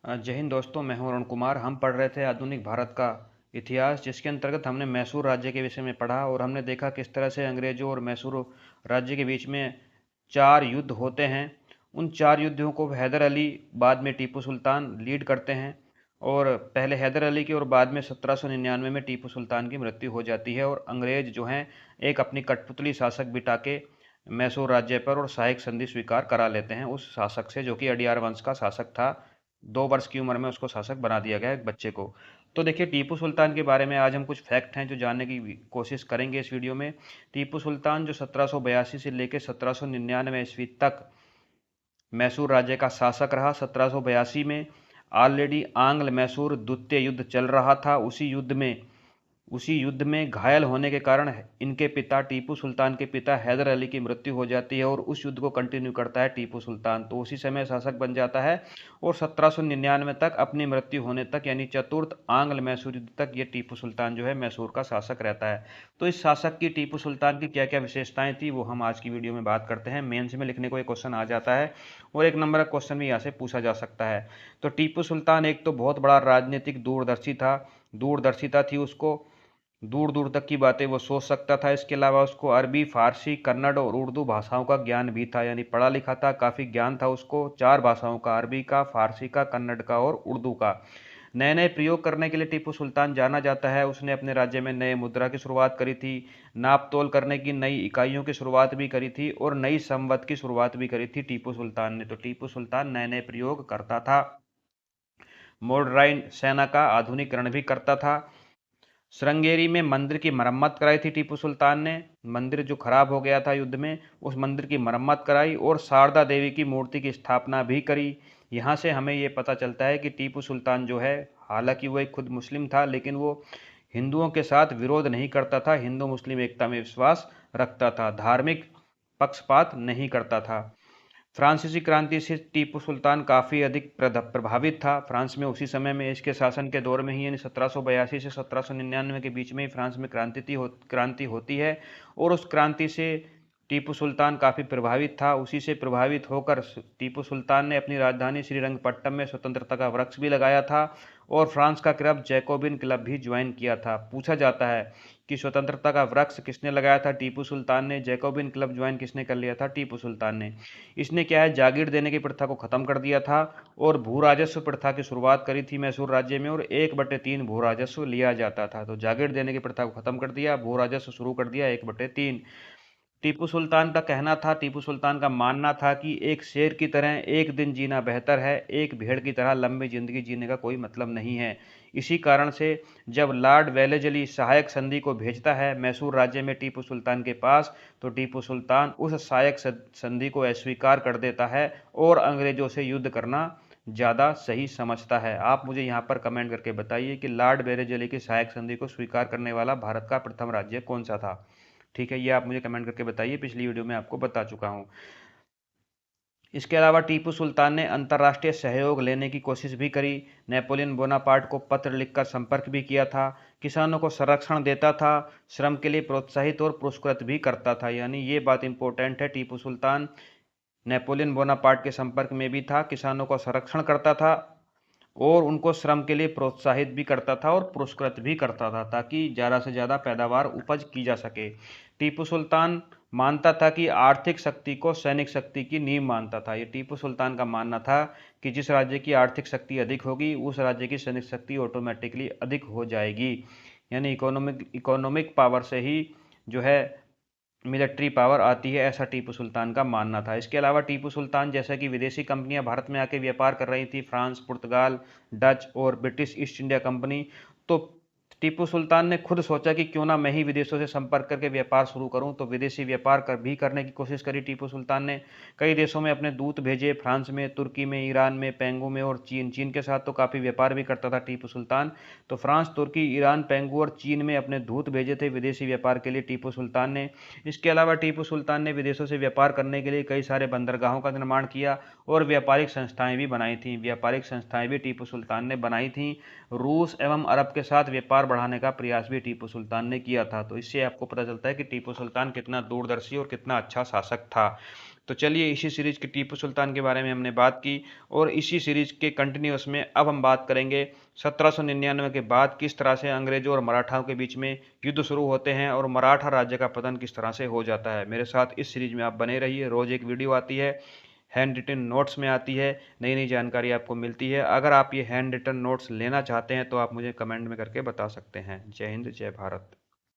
जय हिंद दोस्तों, मैं हूं अरुण कुमार। हम पढ़ रहे थे आधुनिक भारत का इतिहास, जिसके अंतर्गत हमने मैसूर राज्य के विषय में पढ़ा और हमने देखा किस तरह से अंग्रेजों और मैसूर राज्य के बीच में 4 युद्ध होते हैं। उन 4 युद्धों को हैदर अली, बाद में टीपू सुल्तान लीड करते हैं। और पहले हैदर अली की और बाद में 1799 में टीपू सुल्तान की मृत्यु हो जाती है और अंग्रेज जो हैं एक अपनी कठपुतली शासक बिठा के मैसूर राज्य पर और सहायक संधि स्वीकार करा लेते हैं उस शासक से, जो कि अडियार वंश का शासक था। 2 वर्ष की उम्र में उसको शासक बना दिया गया एक बच्चे को। तो देखिए, टीपू सुल्तान के बारे में आज हम कुछ फैक्ट हैं जो जानने की कोशिश करेंगे इस वीडियो में। टीपू सुल्तान जो 1782 से लेकर 1799 ईस्वी तक मैसूर राज्य का शासक रहा। 1782 में ऑलरेडी आंग्ल मैसूर द्वितीय युद्ध चल रहा था। उसी युद्ध में घायल होने के कारण इनके पिता टीपू सुल्तान के पिता हैदर अली की मृत्यु हो जाती है और उस युद्ध को कंटिन्यू करता है टीपू सुल्तान। तो उसी समय शासक बन जाता है और 1799 तक, अपनी मृत्यु होने तक, यानी चतुर्थ आंग्ल मैसूर युद्ध तक, ये टीपू सुल्तान जो है मैसूर का शासक रहता है। तो इस शासक की, टीपू सुल्तान की क्या क्या विशेषताएं थी, वो हम आज की वीडियो में बात करते हैं। मेंस में लिखने को एक क्वेश्चन आ जाता है और 1 नंबर का क्वेश्चन भी यहाँ से पूछा जा सकता है। तो टीपू सुल्तान एक तो बहुत बड़ा राजनीतिक दूरदर्शिता थी उसको। दूर दूर तक की बातें वो सोच सकता था। इसके अलावा उसको अरबी, फारसी, कन्नड़ और उर्दू भाषाओं का ज्ञान भी था, यानी पढ़ा लिखा था, काफ़ी ज्ञान था उसको 4 भाषाओं का, अरबी का, फारसी का, कन्नड़ का और उर्दू का। नए नए प्रयोग करने के लिए टीपू सुल्तान जाना जाता है। उसने अपने राज्य में नए मुद्रा की शुरुआत करी थी, नाप तोल करने की नई इकाइयों की शुरुआत भी करी थी और नई संवत की शुरुआत भी करी थी टीपू सुल्तान ने। तो टीपू सुल्तान नए नए प्रयोग करता था। मॉडर्न सेना का आधुनिकरण भी करता था। श्रृंगेरी में मंदिर की मरम्मत कराई थी टीपू सुल्तान ने। मंदिर जो खराब हो गया था युद्ध में, उस मंदिर की मरम्मत कराई और शारदा देवी की मूर्ति की स्थापना भी करी। यहाँ से हमें ये पता चलता है कि टीपू सुल्तान जो है, हालांकि वो एक खुद मुस्लिम था, लेकिन वो हिंदुओं के साथ विरोध नहीं करता था, हिंदू मुस्लिम एकता में विश्वास रखता था, धार्मिक पक्षपात नहीं करता था। फ्रांसीसी क्रांति से टीपू सुल्तान काफ़ी अधिक प्रभावित था। फ्रांस में उसी समय में, इसके शासन के दौर में ही, यानी 1782 से 1799 के बीच में ही फ्रांस में क्रांति होती है और उस क्रांति से टीपू सुल्तान काफ़ी प्रभावित था। उसी से प्रभावित होकर टीपू सुल्तान ने अपनी राजधानी श्रीरंगपट्टनम में स्वतंत्रता का वृक्ष भी लगाया था और फ्रांस का क्लब जैकोबिन क्लब भी ज्वाइन किया था। पूछा जाता है कि स्वतंत्रता का वृक्ष किसने लगाया था? टीपू सुल्तान ने। जैकोबिन क्लब ज्वाइन किसने कर लिया था? टीपू सुल्तान ने। इसने क्या है, जागीर देने की प्रथा को खत्म कर दिया था और भू राजस्व प्रथा की शुरुआत करी थी मैसूर राज्य में और 1/3 भू राजस्व लिया जाता था। तो जागीर देने की प्रथा को खत्म कर दिया, भू राजस्व शुरू कर दिया 1/3। टीपू सुल्तान का कहना था, टीपू सुल्तान का मानना था कि एक शेर की तरह एक दिन जीना बेहतर है, एक भेड़ की तरह लंबी जिंदगी जीने का कोई मतलब नहीं है। इसी कारण से जब लॉर्ड वेलेजली सहायक संधि को भेजता है मैसूर राज्य में टीपू सुल्तान के पास, तो टीपू सुल्तान उस सहायक संधि को अस्वीकार कर देता है और अंग्रेजों से युद्ध करना ज़्यादा सही समझता है। आप मुझे यहाँ पर कमेंट करके बताइए कि लॉर्ड वेलेजली की सहायक संधि को स्वीकार करने वाला भारत का प्रथम राज्य कौन सा था। ठीक है, ये आप मुझे कमेंट करके बताइए, पिछली वीडियो में आपको बता चुका हूँ। इसके अलावा टीपू सुल्तान ने अंतर्राष्ट्रीय सहयोग लेने की कोशिश भी करी। नेपोलियन बोनापार्ट को पत्र लिखकर संपर्क भी किया था। किसानों को संरक्षण देता था, श्रम के लिए प्रोत्साहित और पुरस्कृत भी करता था। यानी ये बात इंपॉर्टेंट है, टीपू सुल्तान नेपोलियन बोनापार्ट के संपर्क में भी था, किसानों का संरक्षण करता था और उनको श्रम के लिए प्रोत्साहित भी करता था और पुरस्कृत भी करता था, ताकि ज़्यादा से ज़्यादा पैदावार उपज की जा सके। टीपू सुल्तान मानता था कि आर्थिक शक्ति को सैनिक शक्ति की नींव मानता था। ये टीपू सुल्तान का मानना था कि जिस राज्य की आर्थिक शक्ति अधिक होगी, उस राज्य की सैनिक शक्ति ऑटोमेटिकली अधिक हो जाएगी। यानी इकोनॉमिक पावर से ही जो है मिलिट्री पावर आती है, ऐसा टीपू सुल्तान का मानना था। इसके अलावा टीपू सुल्तान, जैसा कि विदेशी कंपनियां भारत में आके व्यापार कर रही थी, फ्रांस, पुर्तगाल, डच और ब्रिटिश ईस्ट इंडिया कंपनी, तो टीपू सुल्तान ने खुद सोचा कि क्यों ना मैं ही विदेशों से संपर्क करके व्यापार शुरू करूं। तो विदेशी व्यापार भी करने की कोशिश करी टीपू सुल्तान ने। कई देशों में अपने दूत भेजे, फ्रांस में, तुर्की में, ईरान में, पेंगू में और चीन के साथ तो काफ़ी व्यापार भी करता था टीपू सुल्तान। तो फ्रांस, तुर्की, ईरान, पेंगू और चीन में अपने दूत भेजे थे विदेशी व्यापार के लिए टीपू सुल्तान ने। इसके अलावा टीपू सुल्तान ने विदेशों से व्यापार करने के लिए कई सारे बंदरगाहों का निर्माण किया और व्यापारिक संस्थाएं भी बनाई थीं। व्यापारिक संस्थाएं भी टीपू सुल्तान ने बनाई थीं। रूस एवं अरब के साथ व्यापार बढ़ाने का प्रयास भी टीपू सुल्तान ने किया था। तो इससे आपको पता चलता है कि टीपू सुल्तान कितना दूरदर्शी और कितना अच्छा शासक था। तो चलिए इसी सीरीज के टीपू सुल्तान के बारे में हमने बात की और इसी सीरीज के कंटिन्यूस में अब हम बात करेंगे 1799 के बाद किस तरह से अंग्रेजों और मराठाओं के बीच में युद्ध शुरू होते हैं और मराठा राज्य का पतन किस तरह से हो जाता है। मेरे साथ इस सीरीज में आप बने रहिए। रोज एक वीडियो आती है, हैंड रिटन नोट्स में आती है, नई नई जानकारी आपको मिलती है। अगर आप ये हैंड रिटन नोट्स लेना चाहते हैं तो आप मुझे कमेंट में करके बता सकते हैं। जय हिंद, जय भारत।